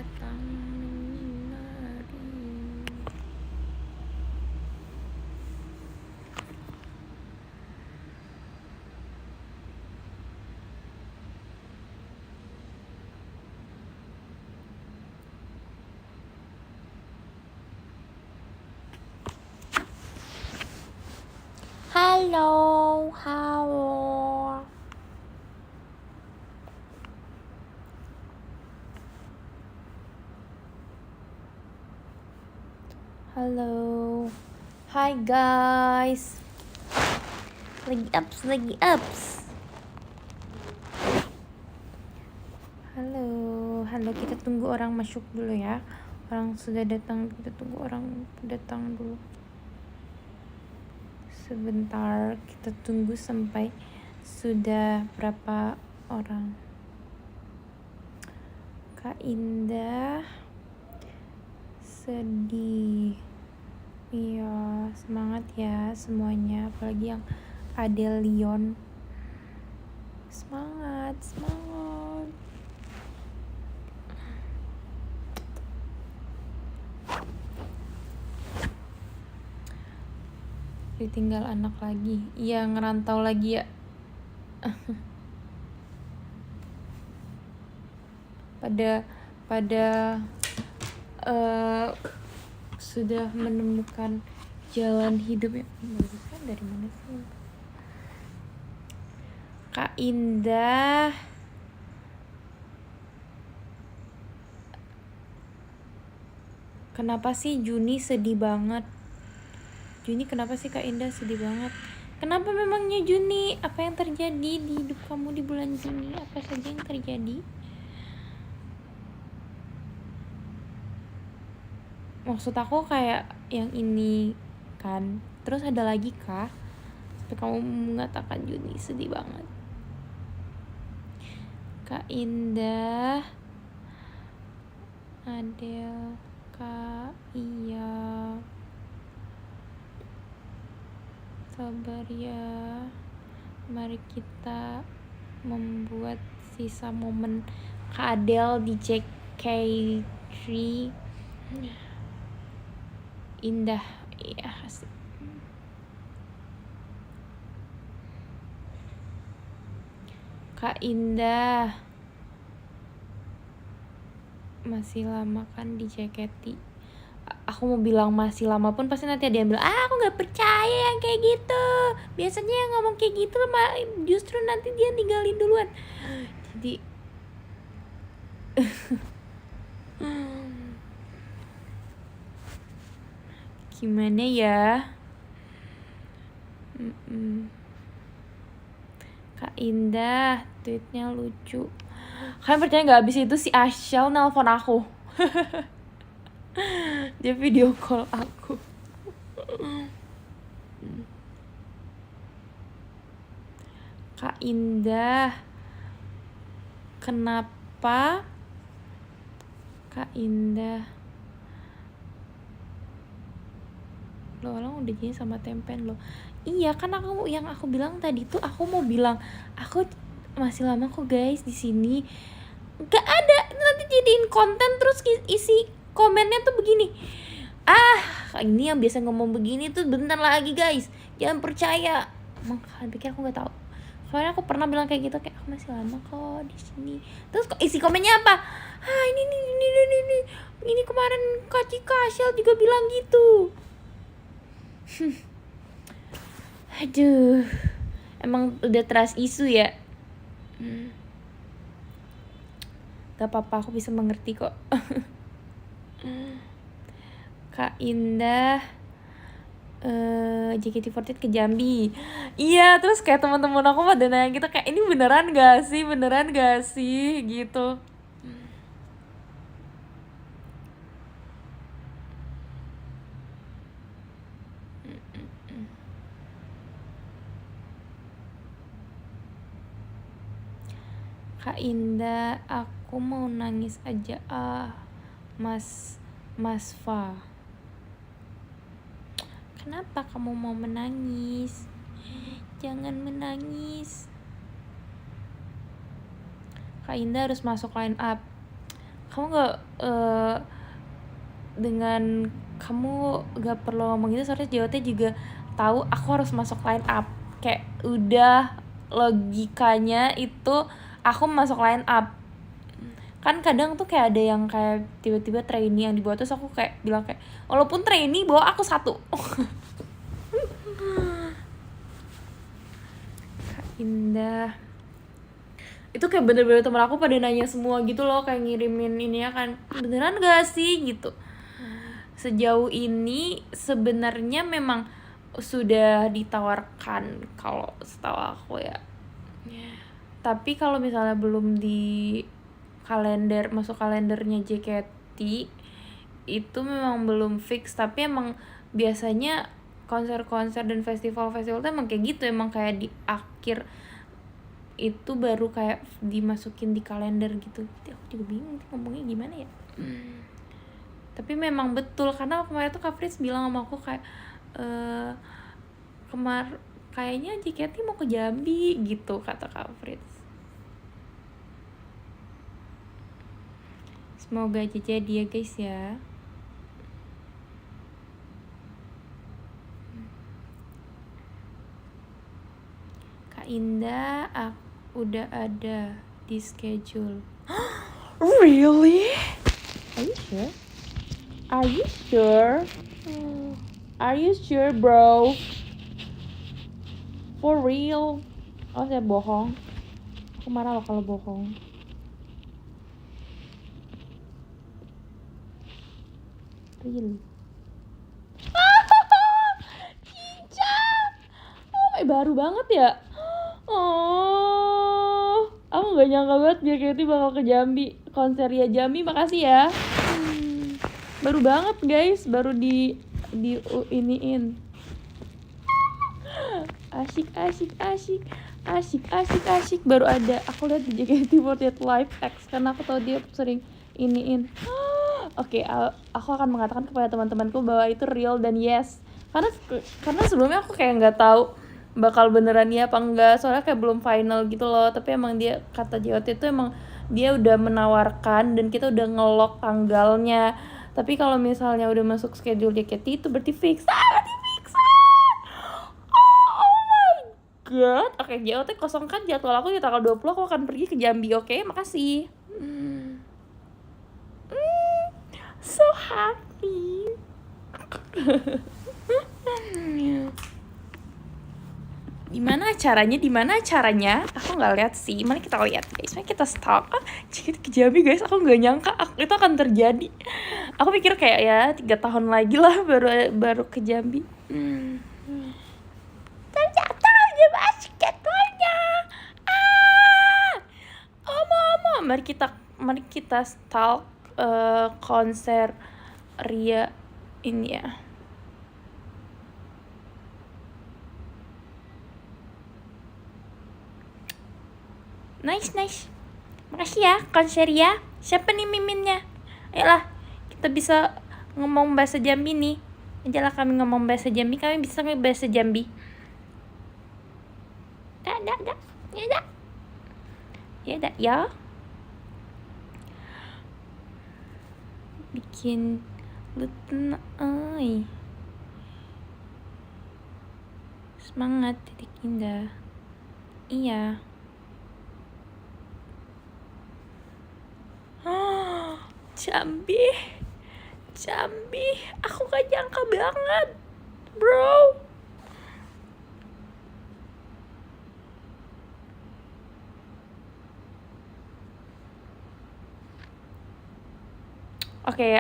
datang menyinari. Halo, halo. Halo. Hai guys. Lagi ups. Halo, kita tunggu orang masuk dulu ya. Orang sudah datang, kita tunggu orang datang dulu. Sebentar, kita tunggu sampai sudah berapa orang. Kak Indah sedih. Iya, semangat ya semuanya, apalagi yang Adelion. Semangat. Ditinggal anak lagi. Iya, ngerantau lagi ya. pada sudah menemukan jalan hidup yang barusan dari mana sih? Kak Indah kenapa sih Juni sedih banget? Juni kenapa sih Kak Indah sedih banget? Kenapa memangnya Juni? Apa yang terjadi di hidup kamu di bulan Juni? Apa saja yang terjadi? Maksud aku kayak yang ini kan. Terus ada lagi kah? Sampai kamu mengatakan Juni sedih banget. Kak Indah, Adel, Kak Iya, sabar ya. Mari kita membuat sisa momen Kak Adel di JK3 indah. Iya, asik. Kak Indah masih lama kan di JKT. Aku mau bilang masih lama pun pasti nanti ada yang bilang aku gak percaya yang kayak gitu. Biasanya yang ngomong kayak gitu justru nanti dia ninggalin duluan. Jadi gimana ya? Kak Indah tweetnya lucu. Kalian percaya gak, abis itu si Ashel nelpon aku. Dia video call aku. Kak Indah, kenapa Kak Indah lo orang udah jadi sama Tempen lo? Iya kan aku yang aku bilang tadi tuh, aku mau bilang aku masih lama kok guys di sini. Gak ada, nanti jadiin konten terus isi komennya tuh begini. Ini yang biasa ngomong begini tuh bentar lagi guys, jangan percaya. Emang kalian pikir aku nggak tahu? Soalnya aku pernah bilang kayak gitu, kayak aku masih lama kok di sini. Terus kok isi komennya apa? Ini kemarin Kak Cika Ashel juga bilang gitu. Aduh, emang udah trust isu ya. Gak apa-apa, aku bisa mengerti kok. Kak Indah JKT48 ke Jambi. Iya, terus kayak teman-teman aku pada nanya gitu, kayak ini beneran gak sih gitu. Kak Indah, aku mau nangis aja Mas Fa. Kenapa kamu mau menangis? Jangan menangis. Kak Indah harus masuk line up. kamu gak dengan kamu gak perlu ngomong gitu, soalnya JOT juga tahu aku harus masuk line up. Kayak udah logikanya itu aku masuk line up. Kan kadang tuh kayak ada yang kayak tiba-tiba trainee yang dibawa, terus aku kayak bilang kayak walaupun trainee bawa aku 1. Kak Indah itu kayak bener-bener temen aku pada nanya semua gitu loh, kayak ngirimin ini ya kan, beneran gak sih gitu. Sejauh ini sebenarnya memang sudah ditawarkan kalau setahu aku ya. Tapi kalau misalnya belum di kalender, masuk kalendernya JKT itu memang belum fix. Tapi emang biasanya konser-konser dan festival-festival tuh emang kayak gitu, emang kayak di akhir itu baru kayak dimasukin di kalender gitu. Jadi aku juga bingung ngomongnya gimana ya. Tapi memang betul, karena kemarin tuh Kak Fritz bilang sama aku kayak kayaknya JKT mau ke Jambi gitu, kata Kak Fritz. Semoga aja jadi ya guys ya. Kak Indah udah ada di schedule. Really? Are you sure? Are you sure? Are you sure, bro? For real? Oh, saya bohong. Aku marah loh kalau bohong. Real. Cinca! Oh, baru banget ya? Oh, aku gak nyangka banget JKT bakal ke Jambi. Konser ya Jambi, makasih ya. Baru banget guys, baru di iniin. Asik. Baru ada, aku lihat di JKT48 Live X karena aku tahu dia sering iniin. Oke, aku akan mengatakan kepada teman-temanku bahwa itu real dan yes. Karena sebelumnya aku kayak nggak tahu bakal beneran ya apa enggak, soalnya kayak belum final gitu loh. Tapi emang dia, kata JOT itu emang dia udah menawarkan dan kita udah nge-lock tanggalnya. Tapi kalau misalnya udah masuk schedule JKT itu berarti fix. Oh my god. Oke, JOT kosongkan jadwal aku di tanggal 20, aku akan pergi ke Jambi. Oke, makasih. So happy. Dimana acaranya? Aku nggak lihat sih. Mari kita lihat guys. Mari kita stalk. Jadi ke Jambi guys. Aku nggak nyangka itu akan terjadi. Aku pikir kayak ya 3 tahun lagi lah baru ke Jambi. Ternyata udah masuk jadwalnya. Omo. Mari kita stalk konser Ria ini ya. Nice. Makasih ya konser Ria. Siapa nih miminnya? Ayolah, kita bisa ngomong bahasa Jambi nih. Ajalah kami ngomong bahasa Jambi. Kami bisa ngomong bahasa Jambi. Ya. Bikin luten ay. Semangat titik indah. Iya. Jambi. Aku gak nyangka banget, bro. Oke,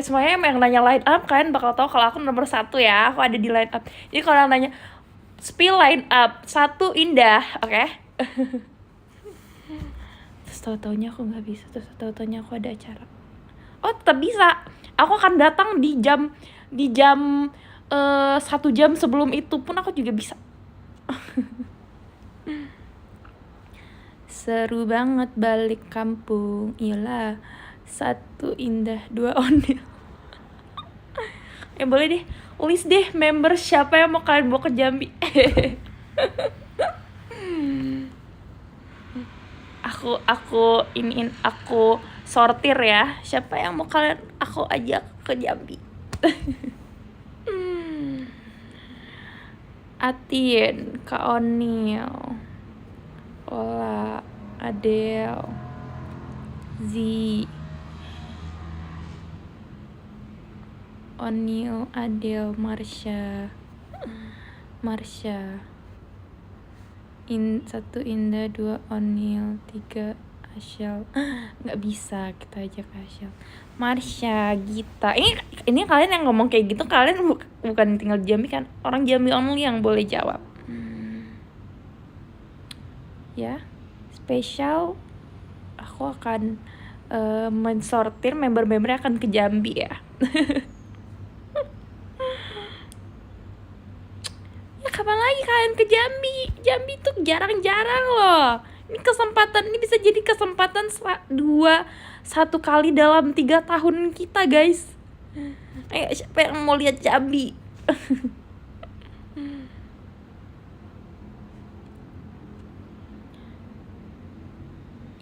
semuanya yang nanya line up kan bakal tahu kalau aku nomor 1 ya. Aku ada di line up. Jadi kalau orang nanya spill line up 1 Indah, oke? Terus tahu-taunya aku nggak bisa. Terus tahu-taunya aku ada acara. Oh, tetap bisa. Aku akan datang di jam 1 jam sebelum itu pun aku juga bisa. Seru banget balik kampung. Iyalah. 1 Indah, 2 Onil. Boleh deh, list deh member siapa yang mau kalian bawa ke Jambi. aku sortir ya. Siapa yang mau aku ajak ke Jambi? Atin, Kak Onil, Ola, Adele, Z, Onil, Adele, Marsha, satu Indah, 2 Onil, 3 Ashel. Nggak bisa kita ajak Ashel. Marsha, Gita. Ini kalian yang ngomong kayak gitu, kalian bukan tinggal di Jambi kan? Orang Jambi only yang boleh jawab. Ya, spesial. Aku akan mensortir member-member akan ke Jambi ya. Ya kapan lagi kalian ke Jambi? Jambi tuh jarang-jarang loh. Ini bisa jadi kesempatan satu kali dalam 3 tahun kita, guys. Ayo, siapa yang mau lihat Jambi?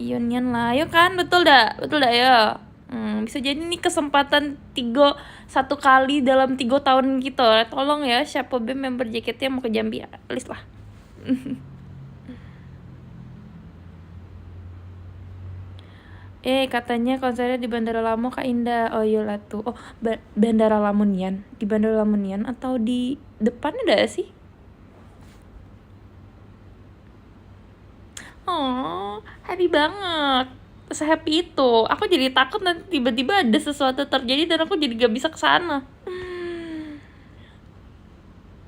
Ionian lah, ayo kan, betul dah ya. Bisa jadi nih kesempatan satu kali dalam 3 tahun kita. Tolong ya, siapa member JKT yang mau ke Jambi, list lah. Katanya konsernya di Bandara Lamu Kak Indah. Oh iya lah tuh. Oh, Bandara Lamunian. Di Bandara Lamunian atau di depannya ada sih? Oh, happy banget. Se-happy itu. Aku jadi takut nanti tiba-tiba ada sesuatu terjadi dan aku jadi gak bisa kesana.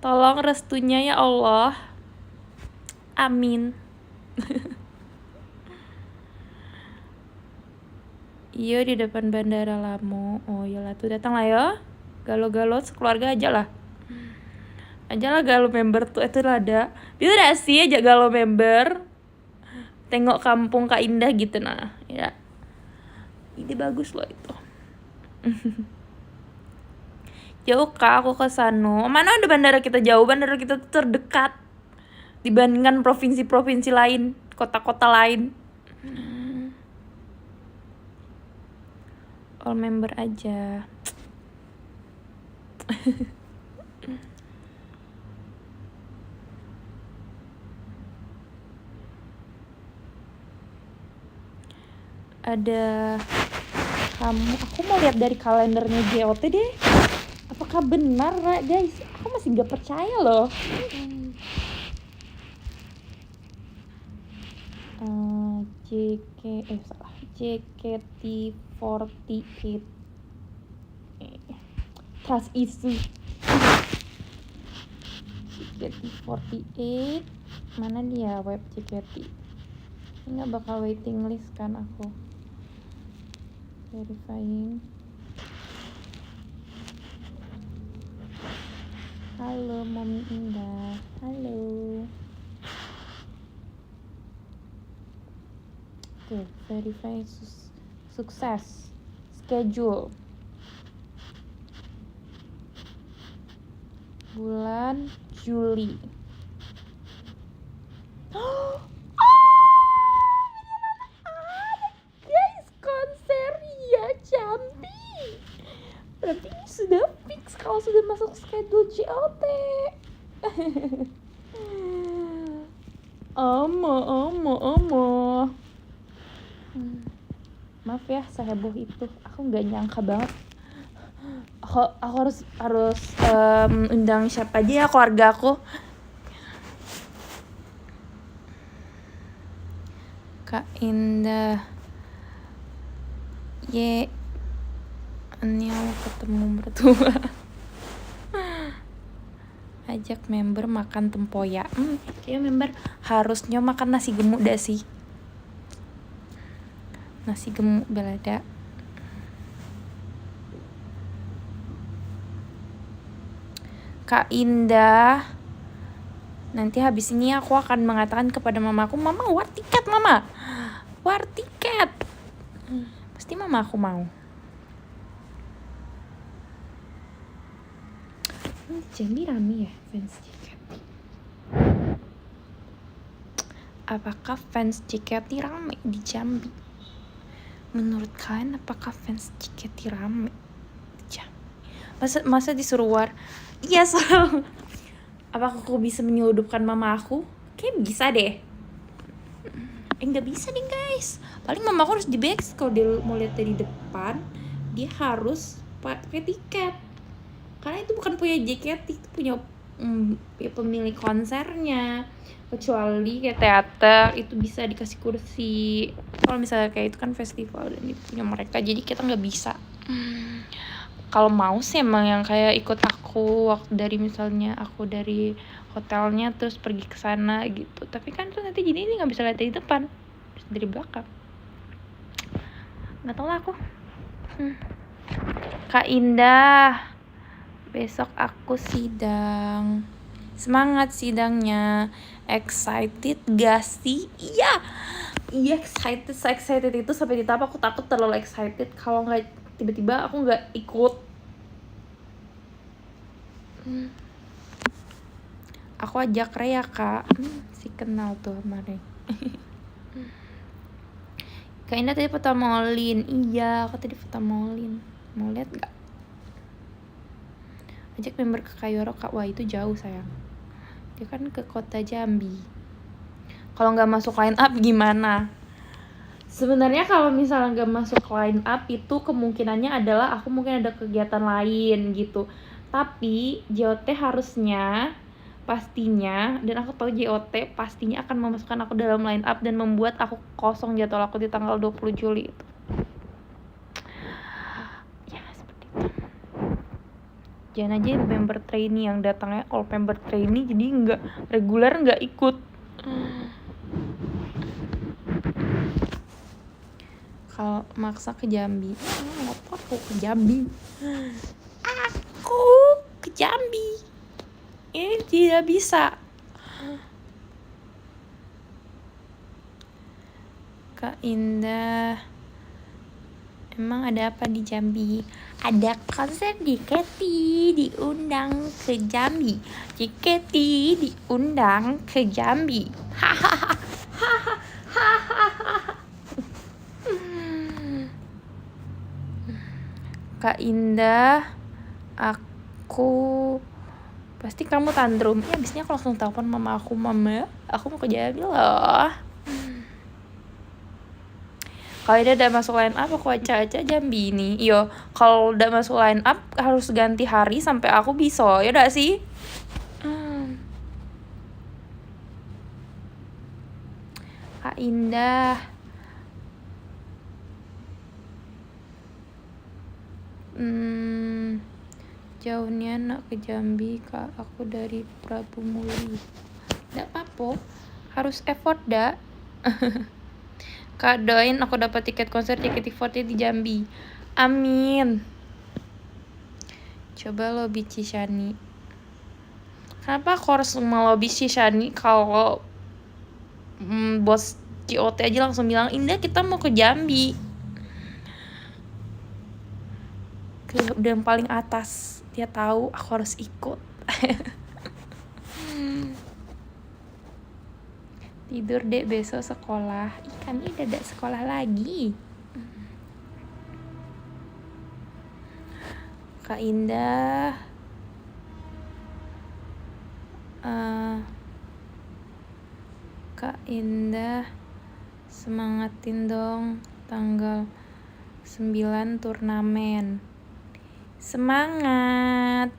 Tolong restunya ya Allah. Amin. Iya, di depan Bandara Lamu. Oh iyalah tuh, datang lah ya. Galo-galo sekeluarga aja lah. Galo member tuh itu ada. Bisa gak sih ajak galo member? Tengok kampung Kak Indah gitu nah. Ya. Ini bagus loh itu. Jauh Kak, aku ke sana. Mana ada bandara kita jauh? Bandara kita tuh terdekat dibandingkan provinsi-provinsi lain, kota-kota lain. All member aja. Ada kamu. Aku mau lihat dari kalendernya JOT deh. Apakah benar, guys? Aku masih gak percaya loh. JKT48 trust issue. JKT48 mana dia web JKT? Ini gak bakal waiting list kan aku. Verifying. Halo Mami Indah. Halo. Oke, verify sukses. Schedule. Bulan Juli. Guys, konser ya Jambi. Berarti ini sudah fix kalau sudah masuk schedule JOT. Omo. Maaf ya seheboh itu. Aku nggak nyangka banget. Aku harus undang siapa aja ya keluarga aku. Kak Indah. Ini aku ketemu mertua. Ajak member makan tempoyak. Kayaknya member harusnya makan nasi gemuk dah sih. Nasi gemuk belada. Kak Indah, nanti habis ini aku akan mengatakan kepada mamaku, Mama war tiket Mama, war tiket. Pasti mama aku mau. Jambi rame ya fans JKT. Apakah fans JKT rame di Jambi? Menurut kalian apakah fans JKT rame? Masa disuruh war? Iya selalu. Apakah aku bisa menyeludupkan mama aku? Kayak bisa deh. Nggak bisa deh guys. Paling mama aku harus di back kalau dia mau lihat dari depan, dia harus pakai tiket. Karena itu bukan punya JKT, itu punya ya pemilik konsernya. Kecuali kayak teater itu bisa dikasih kursi. Kalau misalnya kayak itu kan festival dan itu punya mereka, jadi kita nggak bisa. Kalau mau sih emang yang kayak ikut aku waktu dari misalnya aku dari hotelnya terus pergi ke sana gitu. Tapi kan tuh nanti jadi ini nggak bisa lihat dari depan, bisa dari belakang. Nggak tahu lah aku. Kak Indah, besok aku sidang. Semangat sidangnya. Excited gak sih? Iya excited itu sampai ditapa. Aku takut terlalu excited kalau nggak tiba-tiba aku nggak ikut. Aku ajak Raya kak, si kenal tuh kemarin. Kak Indah tadi foto Molin. Iya, aku tadi foto Molin. Mau lihat nggak? Ajak member ke Kayoro kak. Wah itu jauh sayang, dia kan ke kota Jambi. Kalau nggak masuk line up gimana? Sebenarnya kalau misalnya nggak masuk line up itu kemungkinannya adalah aku mungkin ada kegiatan lain gitu. Tapi JOT harusnya pastinya, dan aku tahu JOT pastinya akan memasukkan aku dalam line up dan membuat aku kosong jadwal aku di tanggal 20 Juli itu. Ya seperti itu. Jangan aja member trainee yang datangnya all member trainee jadi nggak reguler, nggak ikut. Kalau maksa ke Jambi, apa aku ke Jambi? Aku ke Jambi. Ini tidak bisa. Kak Indah, emang ada apa di Jambi? Ada konser JKT diundang ke Jambi. JKT diundang ke Jambi. Hahaha. Kak Indah, aku pasti kamu tantrum. Ya abisnya aku langsung telepon mama aku, mama aku mau ke Jambi loh. Kalau udah masuk line up aku aja Jambi ini. Yo, kalau udah masuk line up harus ganti hari sampai aku bisa, ya udah sih. Kak Indah, jauhnya nak ke Jambi kak, aku dari Prabu Muli. Nggak apa-apa, harus effort dah. Kak doain aku dapat tiket konser JKT48 di Jambi. Amin. Coba lobby Cishani. Kenapa aku harus nge-lobby Cishani kalau bos JOT aja langsung bilang, Indah kita mau ke Jambi. Udah yang paling atas, dia tahu aku harus ikut. Tidur dek, besok sekolah. Kami udah ada sekolah lagi. Kak Indah, Kak Indah, semangatin dong tanggal 9 turnamen. Semangat.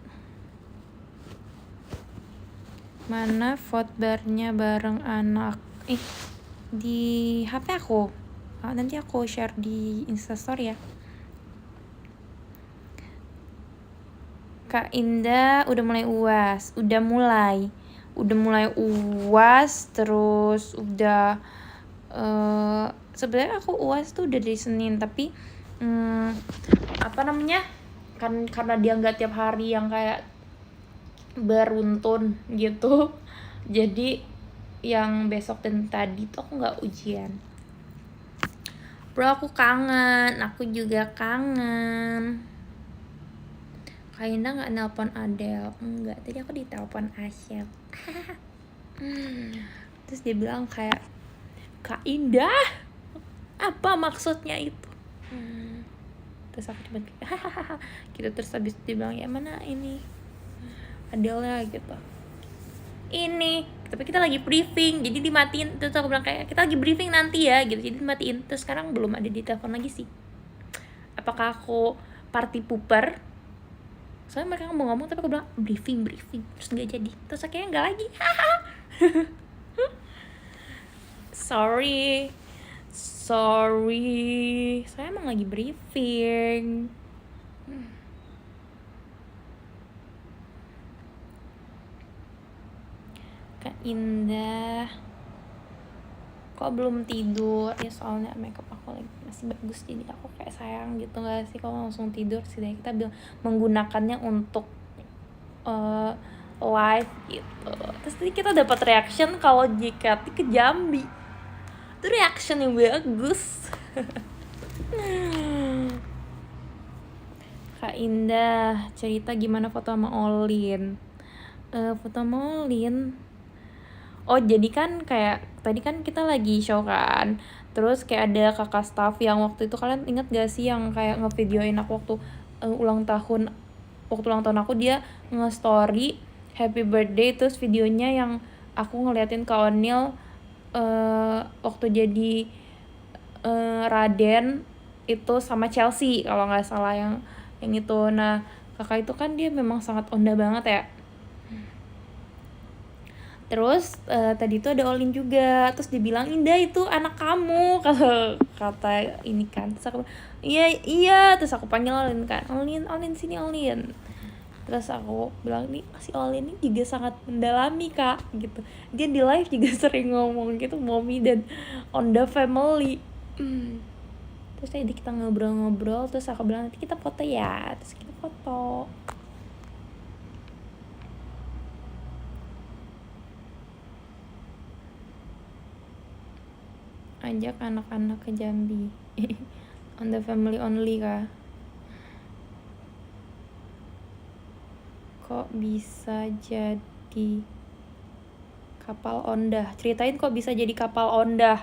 Mana vote barnya bareng anak? Di HP aku. Nanti aku share di Instastory ya. Kak Indah udah mulai UAS, udah mulai UAS, terus udah sebenarnya aku UAS tuh udah dari Senin, tapi kan karena dia nggak tiap hari yang kayak beruntun gitu, jadi yang besok dan tadi tuh aku nggak ujian. Bro aku kangen, aku juga kangen. Kak Indah nggak nelpon Adele? Enggak, tadi aku ditelepon Asyel. Terus dia bilang kayak, Kak Indah, apa maksudnya itu? Terus aku cuma hahaha gitu, terus habis itu dia bilang ya mana ini Adele gitu, ini tapi kita lagi briefing jadi dimatiin. Terus aku bilang kayak kita lagi briefing nanti ya gitu, jadi dimatiin. Terus sekarang belum ada di telepon lagi sih. Apakah aku party pooper? Soalnya mereka ngomong-ngomong tapi aku bilang briefing terus nggak jadi. Terus akhirnya nggak lagi. sorry saya emang lagi briefing. Kak Indah kok belum tidur ya, soalnya makeup aku lagi masih bagus jadi aku kayak sayang gitu nggak sih kalau langsung tidur sih deh. Kita menggunakannya untuk live gitu. Terus tadi kita dapat reaction kalau JKT ke Jambi, itu reaction yang bagus. Kak Indah cerita gimana foto sama Olin. Foto sama Olin, oh jadi kan kayak tadi kan kita lagi show kan, terus kayak ada kakak staff yang waktu itu, kalian ingat gak sih yang kayak ngevideoin aku waktu ulang tahun aku, dia nge-story happy birthday, terus videonya yang aku ngeliatin Kak Onil waktu jadi Raden itu sama Chelsea kalau nggak salah, yang itu. Nah kakak itu kan dia memang sangat onda banget ya. Terus tadi itu ada Olin juga, terus dibilang Indah itu anak kamu kalau kata ini kan. Terus aku iya terus aku panggil Olin kan, Olin sini Olin. Terus aku bilang nih si Olin ini juga sangat mendalami kak gitu, dia di live juga sering ngomong gitu mommy dan Onda family. Terus tadi kita ngobrol terus aku bilang nanti kita foto ya, terus kita foto. Ajak anak-anak ke Jambi. On the family only kah? Kok bisa jadi kapal Onda? Ceritain kok bisa jadi kapal Onda.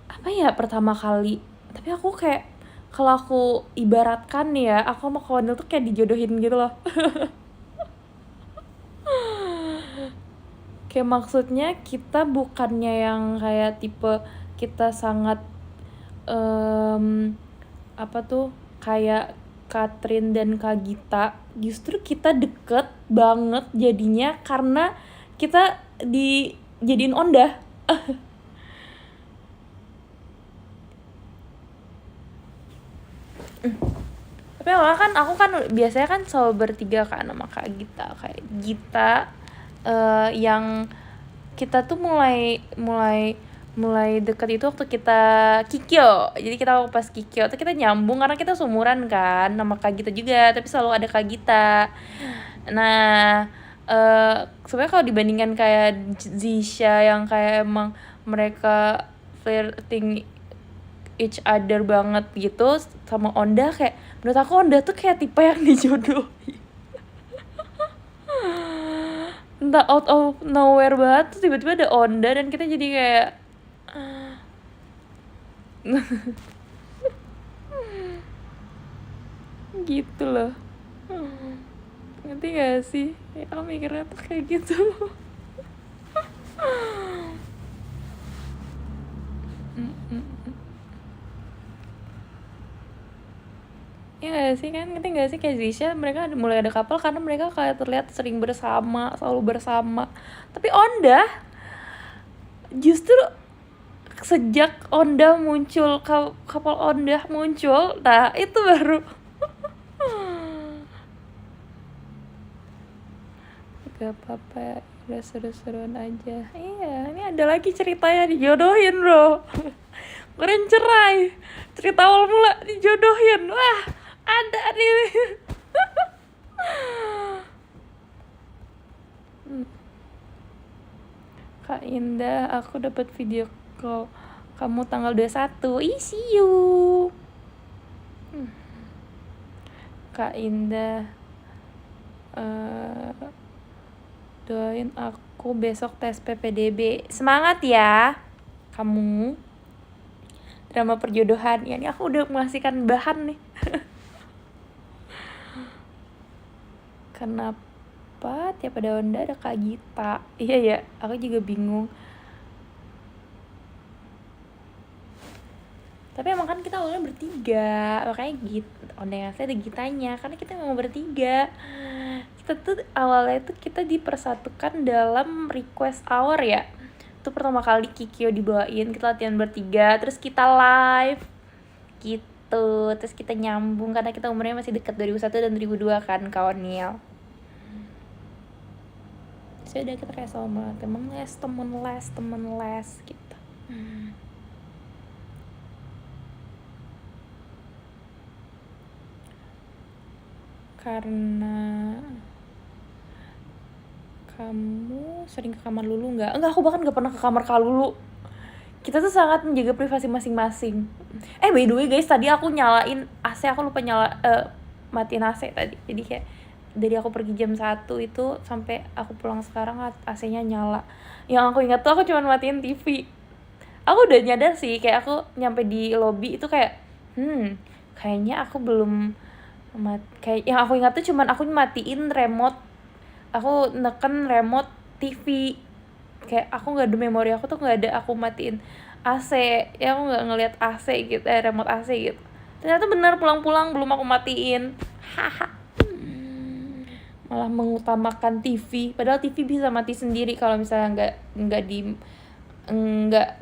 Apa ya pertama kali? Tapi aku kayak kalau aku ibaratkan ya, aku sama Kak Onda tuh kayak dijodohin gitu loh. Kayak maksudnya kita bukannya yang kayak tipe kita sangat apa tuh kayak Katrin dan Kak Gita, justru kita deket banget jadinya karena kita dijadiin Onda. Tapi awalnya kan aku kan biasanya kan selalu bertiga kan sama Kak Gita, kayak Gita yang kita tuh mulai deket itu waktu kita Kikyo. Jadi kita pas Kikyo tuh kita nyambung karena kita seumuran kan sama Kak Gita juga, tapi selalu ada Kak Gita. Nah sebenarnya kalau dibandingkan kayak Zisha yang kayak emang mereka flirting each other banget gitu, sama Onda kayak menurut aku Onda tuh kayak tipe yang dijodohin. Entah out of nowhere banget tuh tiba-tiba ada Onda dan kita jadi kayak gitu loh. Ngerti gak sih? Ya aku mikirnya tuh kayak gitu. Ya gak sih kan, ngerti gak sih kayak Zisha mereka mulai ada couple karena mereka kayak terlihat sering bersama, selalu bersama. Tapi Onda justru sejak Onda muncul, couple Onda muncul, nah itu baru gak apa-apa, udah seru-seruan aja. Iya, ini ada lagi ceritanya dijodohin bro. Keren cerai, cerita awal mula dijodohin. Wah ada nih. Kak Indah, aku dapat video call kamu tanggal 21. See you. Kak Indah, doain aku besok tes PPDB. Semangat ya kamu. drama perjodohan. Ya, ini aku udah mengasihkan bahan nih. Kenapa tiap ada Onda ada Kak Gita? Iya ya, aku juga bingung. Tapi emang kan kita awalnya bertiga, makanya Onda yang saya ada Gitanya, karena kita memang bertiga. Kita tuh awalnya tuh kita dipersatukan dalam request hour ya. Itu pertama kali Kikyo dibawain, kita latihan bertiga, terus kita live gitu, terus kita nyambung karena kita umurnya masih dekat 2001 dan 2002 kan, kawan Niel. Saya udah kita kayak sama temen les gitu. Karena kamu sering ke kamar Lulu nggak? Enggak, aku bahkan nggak pernah ke kamar Kak Lulu. Kita tuh sangat menjaga privasi masing-masing. By the way guys, tadi aku nyalain AC, aku lupa matiin AC tadi. Jadi kayak dari aku pergi jam 1 itu sampai aku pulang sekarang AC-nya nyala. Yang aku ingat tuh aku cuma matiin TV. Aku udah nyadar sih, kayak aku nyampe di lobby itu kayak kayaknya aku belum kayak yang aku ingat tuh cuman aku matiin remote. Aku neken remote TV. Kayak aku nggak ada memori, aku tuh nggak ada aku matiin AC ya, aku nggak ngeliat AC gitu, remote AC gitu. Ternyata bener pulang-pulang belum aku matiin. Haha. Malah mengutamakan TV, padahal TV bisa mati sendiri kalau misalnya nggak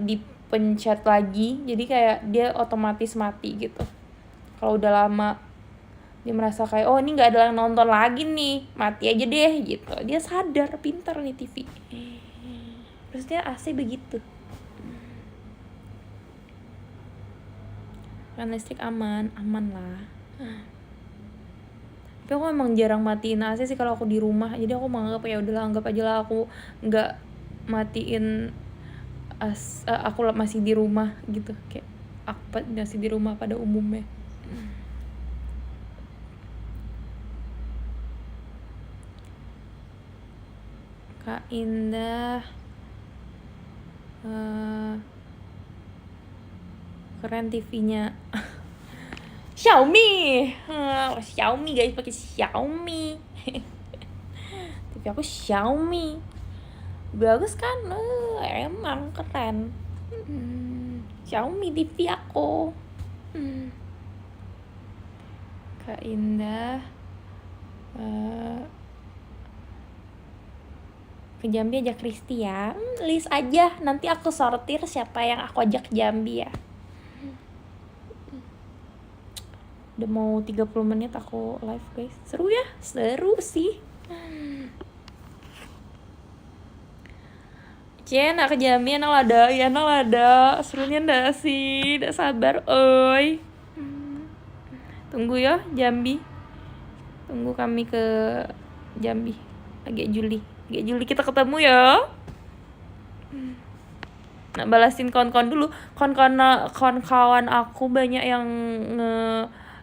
dipencet lagi. Jadi kayak dia otomatis mati gitu kalau udah lama. Dia merasa kayak oh ini nggak ada yang nonton lagi nih, mati aja deh gitu. Dia sadar, pintar nih TV. Terus dia AC begitu. Kan listrik aman lah. Tapi aku emang jarang matiin AC sih kalau aku di rumah. Jadi aku menganggap ya udahlah, anggap aja lah aku nggak matiin aku masih di rumah gitu, kayak aku masih di rumah pada umumnya. Kak Indah keren TV-nya. Xiaomi guys, pakai Xiaomi. TV aku Xiaomi, bagus kan? Emang keren. Xiaomi TV aku. Kak Indah ke Jambi ajak Kristi ya. List aja, nanti aku sortir siapa yang aku ajak ke Jambi ya. Udah mau 30 menit aku live guys. Seru ya? Seru sih. Cien, ke Jambi enak lada. Serunya ndak sih? Ndak sabar, oi. Tunggu ya Jambi. Tunggu kami ke Jambi. Agak Juli kita ketemu ya. Nah, balasin kawan-kawan dulu. Kawan-kawan aku banyak yang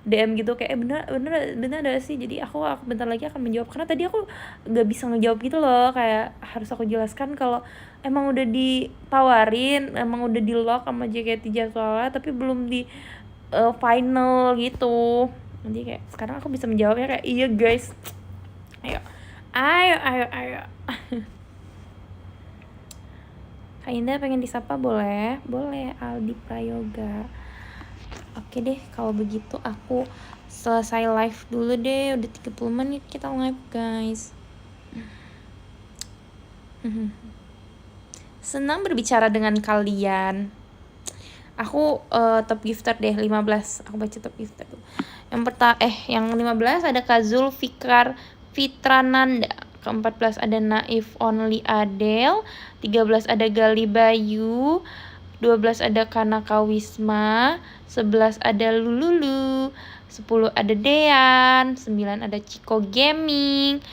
DM gitu kayak bener ada sih. Jadi aku bentar lagi akan menjawab, karena tadi aku nggak bisa ngejawab gitu loh. Kayak harus aku jelaskan kalau emang udah ditawarin, emang udah di lock sama JKT jadwalnya, tapi belum di final gitu. Jadi kayak sekarang aku bisa menjawabnya kayak iya guys, ayo Kak Indah pengen disapa boleh Aldi Prayoga. Oke deh, kalau begitu aku selesai live dulu deh. Udah 30 menit kita live guys. Senang berbicara dengan kalian. Aku top gifter deh 15. Aku baca top gifter tuh. Yang 15 ada Kazul Fikar Fitrananda. Ke-14 ada Naif Only Adele. 13 ada Gali Bayu. 12 ada Kanaka Wisma. 11 ada Lululu. 10 ada Dean. 9 ada Ciko Gaming.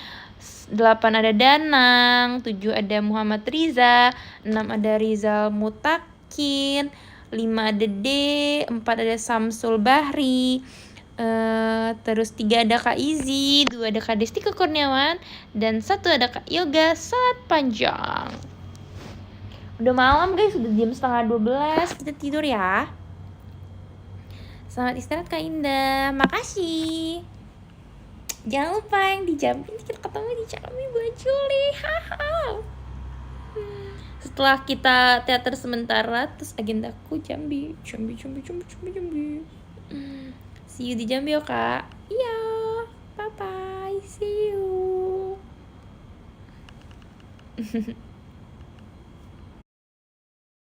8 ada Danang. 7 ada Muhammad Riza. 6 ada Rizal Mutakin. 5 ada D. 4 ada Samsul Bahri. Terus 3 ada Kak Izi. 2 ada Kak Desti Kurniawan. Dan 1 ada Kak Yoga Saat Panjang. Udah malam guys, udah jam 11:30. Kita tidur ya. Selamat istirahat Kak Indah. Makasih. Jangan lupa yang di Jambi, kita ketemu di Jambi buat Juli. Haha. Setelah kita teater sementara, terus agendaku Jambi. See you di Jambi ya Kak. Iya. Bye bye. See you.